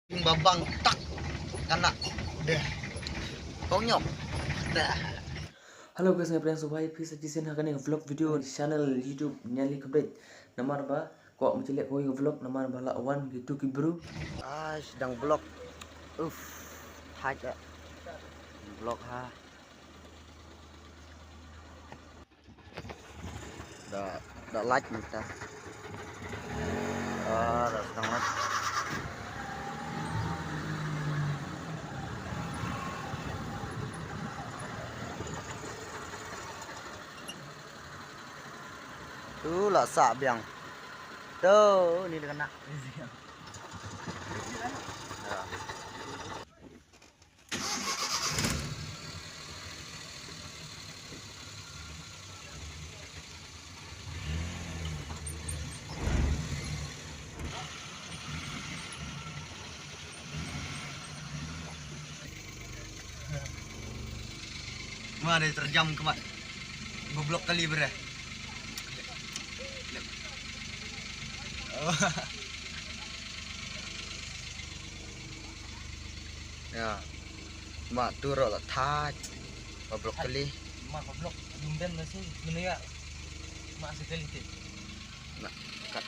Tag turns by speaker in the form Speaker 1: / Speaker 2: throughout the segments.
Speaker 1: Babang tak kena deh konyol dah.
Speaker 2: Halo guys, saya Brian Subhai. Please sajikan akan vlog video di channel YouTube nyali update. Nama ba kok mencilek koi vlog nama ba lawan gitu ki bro.
Speaker 1: Sedang blok haja blok ha dah like kita dah sedang like tuh lah sak biang tuh ini dia kena ya. Mana terjam kemat goblok kali ber. Ya mak turut lah taj goblok kali
Speaker 2: Mak vlog dumben nasi mana ya? Mak sekali tip.
Speaker 1: nak kat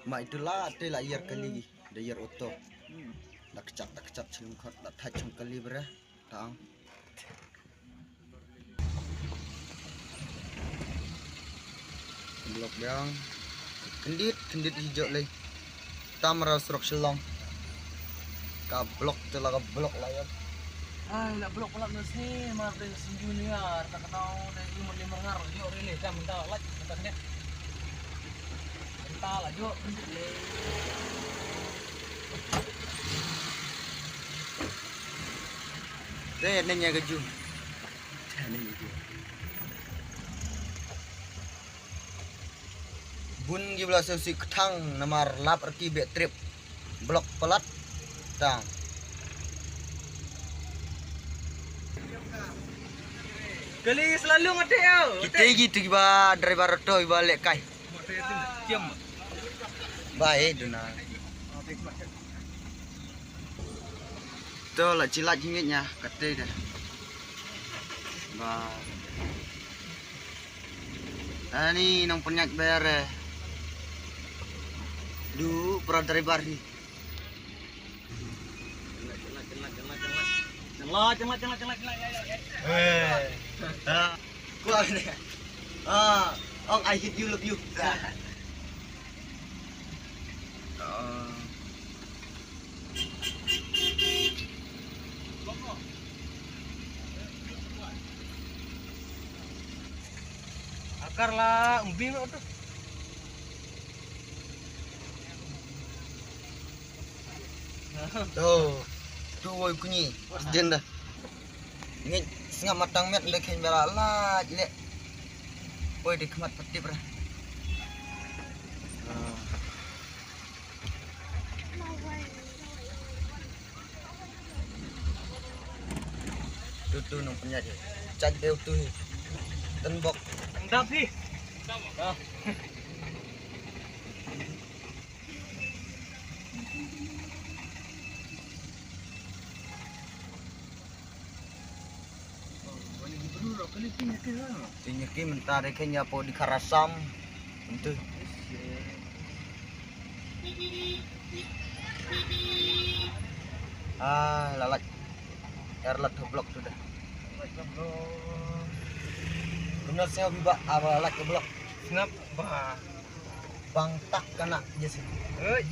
Speaker 1: mak itulah tu lah year kali dah year auto dah kecap celungkot dah taj kali ber tang blok yang kendit hijau lagi tamara surok selong ka blok tu lah ka blok lah ya
Speaker 2: Lah vlog pula nasi mak dari junior tak kenal dari 5 ngar yo rele jam minta like bentarnya. Entah lah jo.
Speaker 1: deh nanya keju bun gibla sesi ketang namar lap arti be trip blok pelat tang
Speaker 2: Kali selalu mati yo.
Speaker 1: kita gitu giba driver to giba lek kai
Speaker 2: Jam.
Speaker 1: baik duna to lah cilat jingitnya kata dah ba ani nang penyak bayar du pra driver ni kuat ni ong I hit you love you
Speaker 2: Akar lah umbi mak tu.
Speaker 1: tuh woi kunyi jen dah ini setengah matang met lek hen bala lah lek woi dikemat peti pra tuh nang punya dia cak deu tuh tembok
Speaker 2: Endap sih.
Speaker 1: tinyaki mentar kenya po di Karasam itu lalat erlat blok sudah benar saya biba lalat blok
Speaker 2: Snap bah.
Speaker 1: bang tak kena jes hei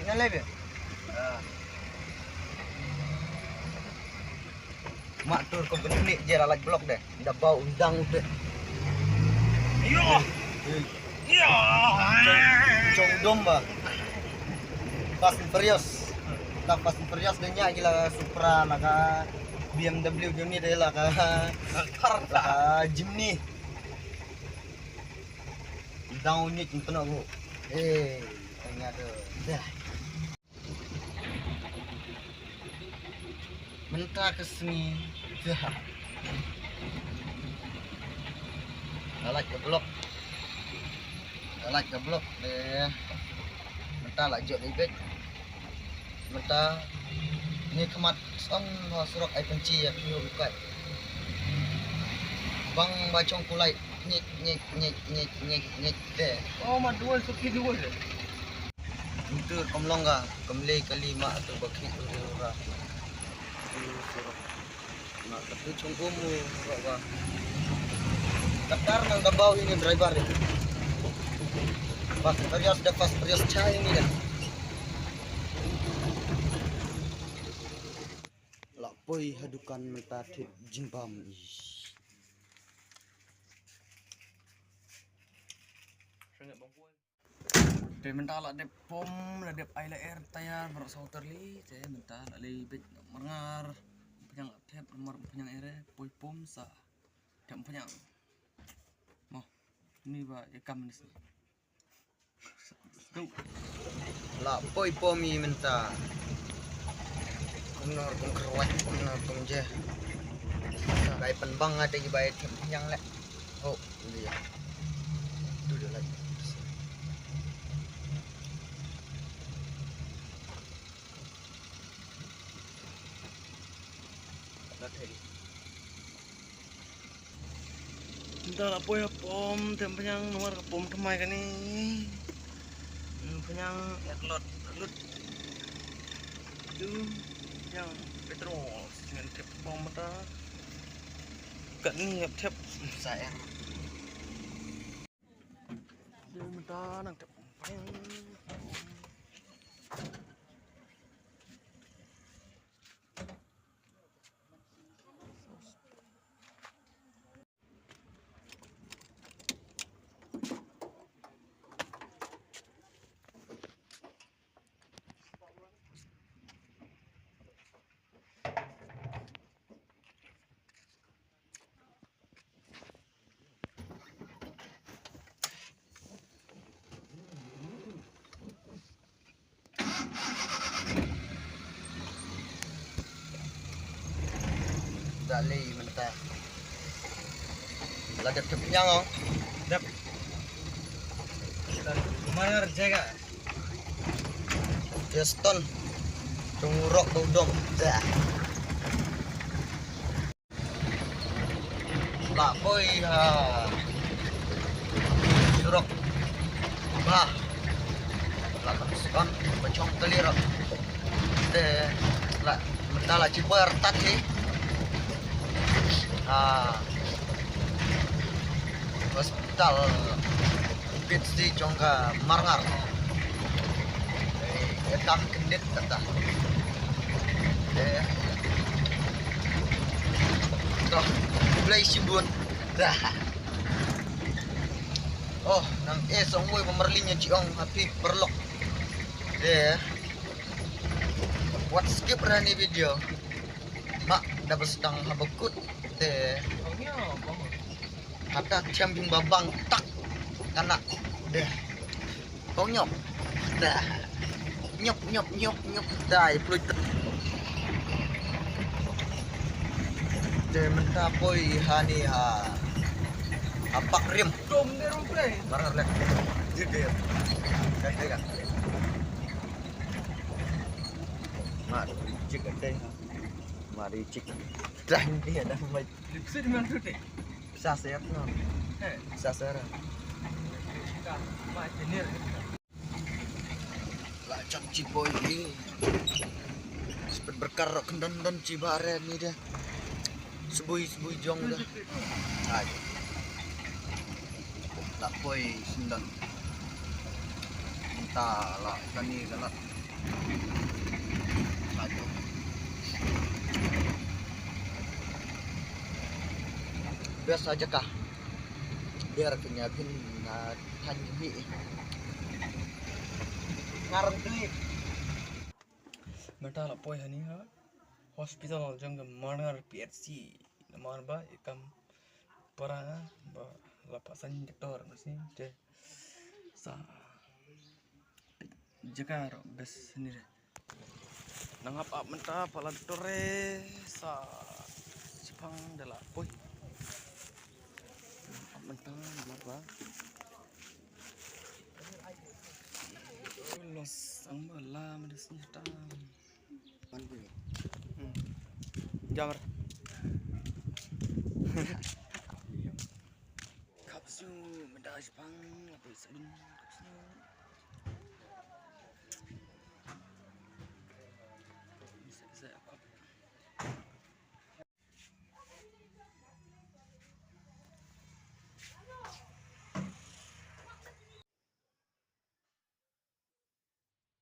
Speaker 1: nyalep ya mak tur ko benih je lalat blok deh dah bau undang udah
Speaker 2: Yo. Yo.
Speaker 1: Cong domba Fast and Furious tak Fast and Furious dan nya gila Supra lah ka BMW Jimny deh lah ka car lah Jimny down unit yang penuh bu tanya tu dah mentah ke sini dah lalat ke blok like the blog để người ta lại dựa đi người ta như cái mặt xong họ surat ai penci ya kêu bukan bang bacong kulai nyek deh
Speaker 3: Oh, madual suki dual.
Speaker 1: itu komlonga kemle kelima atau bakit ura surat nak tapi cungkumu bawa Qatar nang dabaw ini driver ini pas perias cai ini dah lapoi hadukan mentatit jimbam Dia mentah lah dep pom lah dep air tayar bersau terli saya mentah lah lebih mengar penyang tep nomor penyang air poi pom sa dep penyang mau ini ba ikan manis lah poi pomi mentah benar pun keruat benar pun je kayak penbang ada di bayar penyang lek oh ini ya itu dia lagi Entah apa ya pom, tempenya nomor pom temai kan ni, penyang eklot, itu yang petrol dengan tip pom mata, kat ni tip saya, dia mata nang tip pom. Dali mentah. Lagi tepnya ngong.
Speaker 3: Dap. Mana jaga?
Speaker 1: Juston. Tungurok tudong. Dah. Lah boy ha. Surok. Bah. Lah kan pecong telir. Deh. Lah mentah lah ciber tadi. Hospital Pitsi Jongga Marngar etam kendit kata toh play sibun dah oh nang songmoy pemerlinya ciong api perlok buat skip rani video mak dapat sedang habekut kata camping babang tak anak deh konyok dah nyop dah peluit deh mentah poi hani ha apak rim
Speaker 3: Dom dia rumpai.
Speaker 1: marah lek jadi kan mak cik ada mari cik dah ini ada mai
Speaker 3: Bisa di mana tu?
Speaker 1: bisa saya no bisa saya
Speaker 3: Mak jenis.
Speaker 1: lah cak ciboy ini sepet berkar kendon cibare ni dia sebui jong dah ayo tak boy sendan entah lah kani galak ayo biasa aja kah biar kenyapin tanyi ngarang klik
Speaker 3: Mata lah poi hani ha. Hospital jang Marngar PHC. Nama ba ikam para ba lapasan doktor mesti je. Sa jaga bes sendiri. Nangap apa mentah pala doktore sa Jepang dala poi. Mentang apa Sang bala ada senjata.
Speaker 1: Panggil.
Speaker 3: Jamar. Kapsu medaj pang apa sabun.